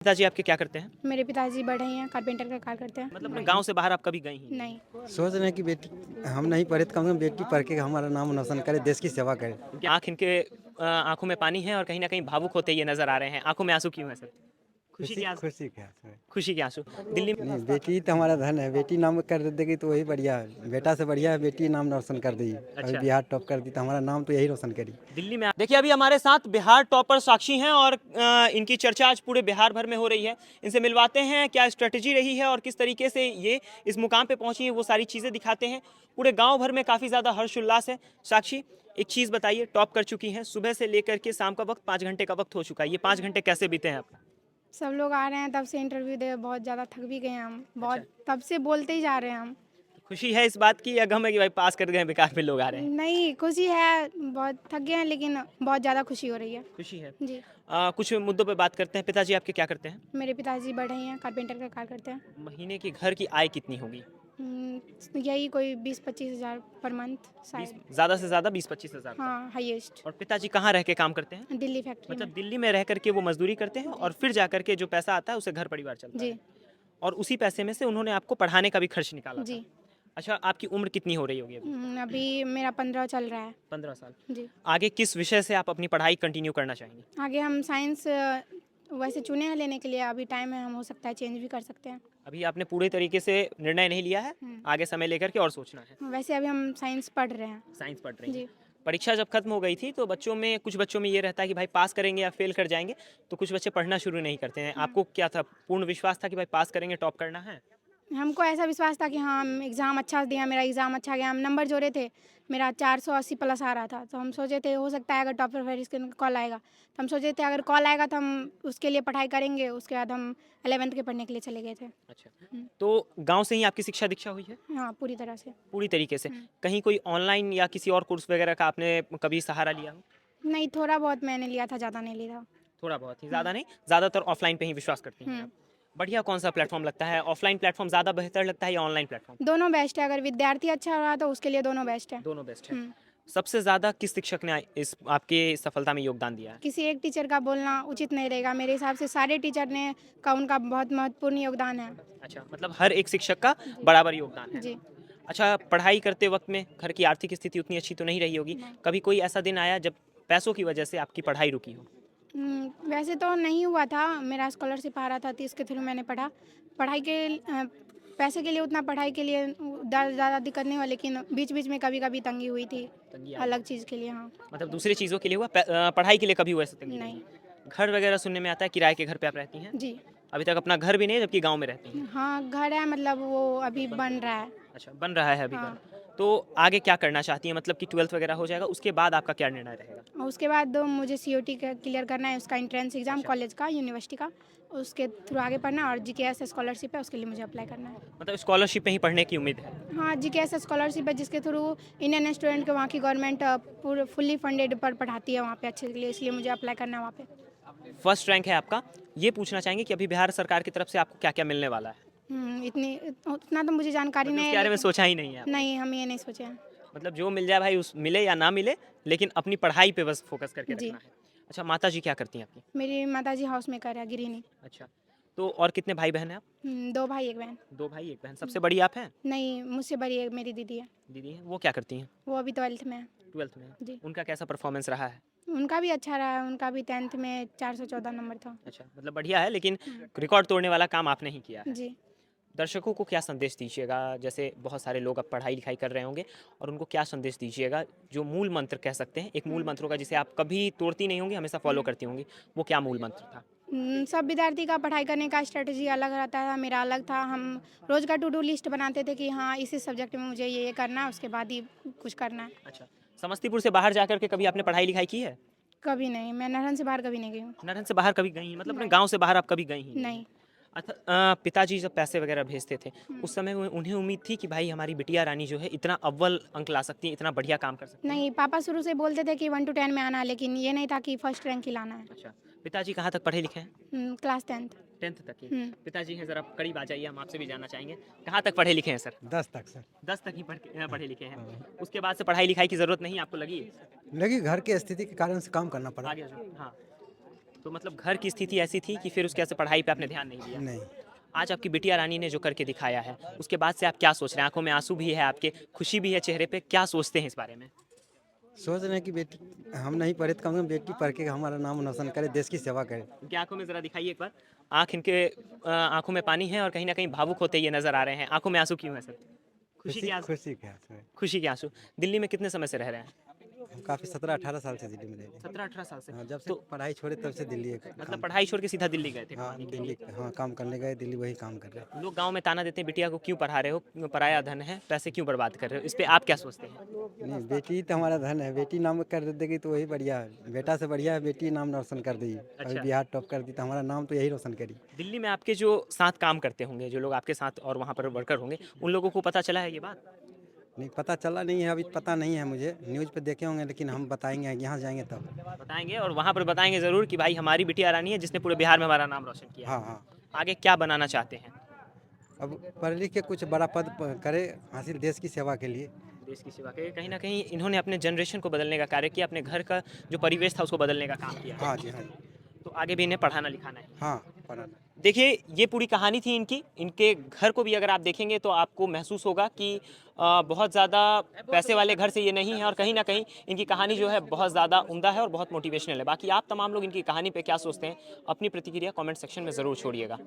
पिताजी आपके क्या करते हैं? मेरे पिताजी बढ़ई हैं, कारपेंटर का कार्य करते हैं। मतलब अपने गाँव से बाहर आप कभी गई ही नहीं। सोच रहे हैं कि बेटी हम नहीं पढ़े तो कम से कम बेटी पढ़ के हमारा नाम रोशन करे, देश की सेवा करे। उनकी आँख इनके आँखों में पानी है और कहीं न कहीं भावुक होते ये नज़र आ रहे हैं। आँखों में आँसू क्यों है सर? खुशी के आँसू? खुशी क्या है? खुशी के आँसू। दिल्ली में नहीं, बेटी ही तो हमारा धन है। बेटी नाम कर देगी तो वही बढ़िया है। बेटा से बढ़िया है बेटी नाम रोशन कर देगी। अभी अच्छा। बिहार टॉप कर दी तो हमारा नाम तो यही रोशन करी। दिल्ली में देखिए अभी हमारे साथ बिहार टॉपर साक्षी हैं और इनकी चर्चा आज पूरे बिहार भर में हो रही है। इनसे मिलवाते हैं क्या स्ट्रेटजी रही है और किस तरीके से ये इस मुकाम पे पहुंची है, वो सारी चीज़ें दिखाते हैं। पूरे गांव भर में काफ़ी ज़्यादा हर्ष उल्लास है। साक्षी, एक चीज़ बताइए, टॉप कर चुकी हैं, सुबह से लेकर के शाम का वक्त 5 घंटे का वक्त हो चुका है। ये 5 घंटे कैसे बीते हैं आपका? सब लोग आ रहे हैं तब से इंटरव्यू दे, बहुत ज़्यादा थक भी गए हैं हम। बहुत तब से बोलते ही जा रहे हैं हम। खुशी है इस बात की या गम है कि भाई पास कर गए, बेकार में लोग आ रहे हैं? नहीं, खुशी है, बहुत थक गए हैं लेकिन बहुत ज़्यादा खुशी हो रही है। खुशी है। जी। कुछ मुद्दों पे बात करते हैं। पिताजी आपके क्या करते हैं? मेरे पिताजी बढ़ई हैं, कारपेंटर का कार्य करते हैं। महीने की घर की आय कितनी होगी? यही कोई 20-25 हज़ार पर मंथ शायद। ज़्यादा से ज़्यादा 20-25 हज़ार। हाँ, हाईएस्ट। और पिताजी कहाँ रह के काम करते हैं? दिल्ली फैक्ट्री मतलब में। दिल्ली में रह करके वो मजदूरी करते हैं और फिर जा करके जो पैसा आता है उसे घर परिवार चलता जी। है। और उसी पैसे में से उन्होंने आपको पढ़ाने का भी खर्च निकाला था। जी। अच्छा, आपकी उम्र कितनी हो रही होगी अभी? अभी मेरा 15 चल रहा है। 15 साल। जी। आगे किस विषय से आप अपनी पढ़ाई कंटिन्यू करना चाहेंगे? आगे हम साइंस वैसे चुने हैं लेने के लिए, अभी टाइम है, हम हो सकता है चेंज भी कर सकते हैं। अभी आपने पूरे तरीके से निर्णय नहीं लिया है, आगे समय लेकर के और सोचना है। वैसे अभी हम साइंस पढ़ रहे हैं। साइंस पढ़ रही हैं। जी। परीक्षा जब खत्म हो गई थी तो कुछ बच्चों में ये रहता है कि भाई पास करेंगे या फेल कर जाएंगे, तो कुछ बच्चे पढ़ना शुरू नहीं करते हैं। आपको क्या था, पूर्ण विश्वास था कि भाई पास करेंगे, टॉप करना है? हमको ऐसा विश्वास था कि हाँ, हम एग्ज़ाम अच्छा दिया, मेरा एग्ज़ाम अच्छा गया, हम नंबर जोड़े थे, मेरा 480 प्लस आ रहा था, तो हम सोचे थे हो सकता है अगर टॉपर फिर इसके कॉल आएगा, तो हम सोचे थे अगर कॉल आएगा तो हम उसके लिए पढ़ाई करेंगे, उसके बाद हम 11th के पढ़ने के लिए चले गए थे। अच्छा, तो गांव से ही आपकी शिक्षा दीक्षा हुई है? हाँ, पूरी तरह से। पूरी तरीके से? कहीं कोई ऑनलाइन या किसी और कोर्स वगैरह का आपने कभी सहारा लिया हो? नहीं, थोड़ा बहुत मैंने लिया था, ज़्यादा नहीं लिया था। थोड़ा बहुत ही, ज़्यादा नहीं? ज़्यादातर ऑफलाइन पे ही विश्वास करती हैं आप। बढ़िया कौन सा प्लेटफॉर्म लगता है? ऑफलाइन प्लेटफॉर्म ज़्यादा बेहतर लगता है या ऑनलाइन प्लेटफॉर्म? दोनों बेस्ट है, अगर विद्यार्थी अच्छा रहा तो उसके लिए दोनों बेस्ट है। दोनों बेस्ट है। सबसे ज़्यादा किस शिक्षक ने इस आपके सफलता में योगदान दिया है? किसी एक टीचर का बोलना उचित नहीं रहेगा, मेरे हिसाब से सारे टीचर ने का उनका बहुत महत्वपूर्ण योगदान है। अच्छा, मतलब हर एक शिक्षक का बराबर योगदान है। जी। अच्छा, पढ़ाई करते वक्त में घर की आर्थिक स्थिति उतनी अच्छी तो नहीं रही होगी। कभी कोई ऐसा दिन आया जब पैसों की वजह से आपकी पढ़ाई रुकी हो? वैसे तो नहीं हुआ था, मेरा स्कॉलरशिप आ रहा था तो इसके थ्रू मैंने पढ़ा। पढ़ाई के पैसे के लिए उतना पढ़ाई के लिए ज़्यादा दिक्कत नहीं हुआ, लेकिन बीच-बीच में कभी-कभी तंगी हुई थी, तंगी आई? अलग चीज़ के लिए। हाँ। मतलब दूसरी चीज़ों के लिए हुआ, पढ़ाई के लिए कभी हुआ ऐसा तंगी नहीं? नहीं। घर वगैरह सुनने में आता है किराए के घर पे आप रहती हैं? जी। अभी तक अपना घर भी नहीं है जबकि गाँव में रहती हैं? हाँ, घर है, मतलब वो अभी बन रहा है। अच्छा, बन रहा है अभी हाँ। घर। तो आगे क्या करना चाहती हैं? मतलब कि 12th वगैरह हो जाएगा, उसके बाद आपका क्या निर्णय रहेगा? और उसके बाद मुझे सीओटी का क्लियर करना है, उसका एंट्रेंस एग्ज़ाम कॉलेज का, यूनिवर्सिटी का, उसके थ्रू आगे पढ़ना, और जीकेएस स्कॉलरशिप है, उसके लिए मुझे अप्लाई करना है। मतलब स्कॉलरशिप में ही पढ़ने की उम्मीद है? हाँ, जीकेएस स्कॉलरशिप है जिसके थ्रू इंडियन स्टूडेंट को वहाँ की गवर्नमेंट पूरे फुल्ली फंडेड पर पढ़ाती है वहाँ पे अच्छे के लिए, इसलिए मुझे अप्लाई करना है वहाँ पे। फर्स्ट रैंक है आपका। ये पूछना चाहेंगे कि अभी बिहार सरकार की तरफ से आपको क्या-क्या मिलने वाला है? उतना तो मुझे जानकारी मतलब नहीं उसके है, बारे में लेकिन सोचा ही नहीं है आपने? नहीं, हम ये नहीं सोचे हैं। मतलब जो मिल जाए भाई, उस मिले या ना मिले, लेकिन अपनी पढ़ाई पे बस फोकस करके जी। रखना है। अच्छा, माताजी क्या करती हैं आपकी? मेरी माताजी हाउस मेकर है, गृहिणी। अच्छा, तो और कितने भाई-बहन हैं आप? 2 भाई 1 बहन। 2 भाई 1 बहन। सबसे बड़ी आप हैं? नहीं, मुझसे बड़ी एक मेरी दीदी है, दीदी हैं, वो क्या करती हैं? वो अभी 12th में है। 12th में हैं। जी। उनका कैसा परफॉर्मेंस रहा है? उनका भी अच्छा रहा है, उनका भी 10th में 414 नंबर था। अच्छा, मतलब बढ़िया है, लेकिन रिकॉर्ड तोड़ने वाला काम आपने ही किया है। जी। दर्शकों को क्या संदेश दीजिएगा? जैसे बहुत सारे लोग अब पढ़ाई-लिखाई कर रहे होंगे, और उनको क्या संदेश दीजिएगा? जो मूल मंत्र कह सकते हैं, एक मूल मंत्र होगा जिसे आप कभी तोड़ती नहीं होंगी, हमेशा फॉलो करती होंगी, वो क्या मूल मंत्र था? सब विद्यार्थी का पढ़ाई करने का स्ट्रेटजी अलग रहता था, मेरा अलग था। हम रोज़ का टू डू लिस्ट बनाते थे कि हाँ, इसी सब्जेक्ट में मुझे ये करना है, उसके बाद ही कुछ करना है। अच्छा, समस्तीपुर से बाहर जाकर के कभी आपने पढ़ाई-लिखाई की है? कभी नहीं, मैं नारायण से बाहर कभी नहीं गई हूँ। नारायण से बाहर कभी गई हैं? मतलब अपने नहीं। गाँव से बाहर आप कभी गई ही नहीं हैं? नहीं। अच्छा, पिताजी जब पैसे वगैरह भेजते थे, उस समय उन्हें उम्मीद थी कि भाई हमारी बिटिया रानी जो है इतना अव्वल अंक ला सकती है, इतना बढ़िया काम कर सकती है? नहीं, पापा शुरू से बोलते थे कि 1 to 10 में आना है, लेकिन ये नहीं था कि फर्स्ट रैंक ही लाना है। अच्छा, पिताजी कहाँ तक पढ़े लिखे हैं? Class 10th। 10th तक ही। हुँ। पिताजी हैं, ज़रा करीब आ जाइए, हम आपसे भी जानना चाहेंगे, कहाँ तक पढ़े लिखे हैं सर? 10 तक सर। 10 तक ही पढ़े लिखे हैं। उसके बाद से पढ़ाई-लिखाई की ज़रूरत नहीं आपको लगी? लगी घर की स्थिति के कारण से काम करना पड़ा। आगे हाँ। तो मतलब घर की स्थिति ऐसी थी कि फिर उसके ऐसे पढ़ाई पे आपने ध्यान नहीं दिया। नहीं, आज आपकी बिटिया रानी ने जो करके दिखाया है, उसके बाद से आप क्या सोच रहे हैं? आंखों में आंसू भी है आपके, खुशी भी है चेहरे पे, क्या सोचते हैं इस बारे में? सोच रहे हैं कि बेटी हम नहीं पढ़े तो कम से कम बेटी पढ़ के हमारा नाम रोशन करे, देश की सेवा करे। उनकी आंखों में जरा दिखाइए एक बार। आंख इनके आंखों में पानी है और कहीं ना कहीं भावुक होते ये नजर आ रहे हैं। आंखों में आंसू क्यों है सर? खुशी के आंसू। खुशी के आंसू है। खुशी के आंसू। दिल्ली में कितने समय से रह रहे हैं? हम काफ़ी 17-18 साल से दिल्ली में रह रहे हैं। 17-18 साल से। हाँ, जब से तो पढ़ाई छोड़े तब से दिल्ली मतलब पढ़ाई छोड़ के सीधा दिल्ली गए थे हाँ कमाने के दिल्ली लिए। हाँ काम करने गए, दिल्ली वही काम कर रहे हैं। लोग गांव में ताना देते हैं बिटिया को क्यों पढ़ा रहे हो, पराया धन है, पैसे क्यों बर्बाद कर रहे हो, इस पे आप क्या सोचते हैं? नहीं, बेटी तो हमारा धन है, बेटी नाम कर देगी तो वही बढ़िया है। बेटा से बढ़िया है बेटी नाम रोशन कर देगी। अभी अच्छा। बिहार टॉप कर दी तो हमारा नाम तो यही रोशन करी। दिल्ली में आपके जो साथ काम करते होंगे, जो लोग आपके साथ और वहाँ पर वर्कर होंगे, उन लोगों को पता चला है ये बात? नहीं पता चला नहीं है, अभी पता नहीं है मुझे, न्यूज़ पे देखे होंगे लेकिन हम बताएंगे यहाँ जाएंगे तब। बताएंगे और वहाँ पर बताएंगे ज़रूर कि भाई हमारी बिटिया रानी है जिसने पूरे बिहार में हमारा नाम रोशन किया है। हाँ हाँ, आगे क्या बनाना चाहते हैं? अब पढ़ लिख के कुछ बड़ा पद करे हासिल देश की सेवा के लिए। देश की सेवा के कहीं ना कहीं इन्होंने अपने जनरेशन को बदलने का कार्य किया, अपने घर का जो परिवेश था उसको बदलने का काम किया। हाँ जी हाँ जी तो आगे भी इन्हें पढ़ाना लिखाना है। हाँ पढ़ाना। देखिए ये पूरी कहानी थी इनकी। इनके घर को भी अगर आप देखेंगे तो आपको महसूस होगा कि बहुत ज़्यादा पैसे वाले घर से ये नहीं है और कहीं ना कहीं इनकी कहानी जो है बहुत ज़्यादा उम्दा है और बहुत मोटिवेशनल है। बाकी आप तमाम लोग इनकी कहानी पे क्या सोचते हैं, अपनी प्रतिक्रिया कमेंट सेक्शन में ज़रूर छोड़िएगा।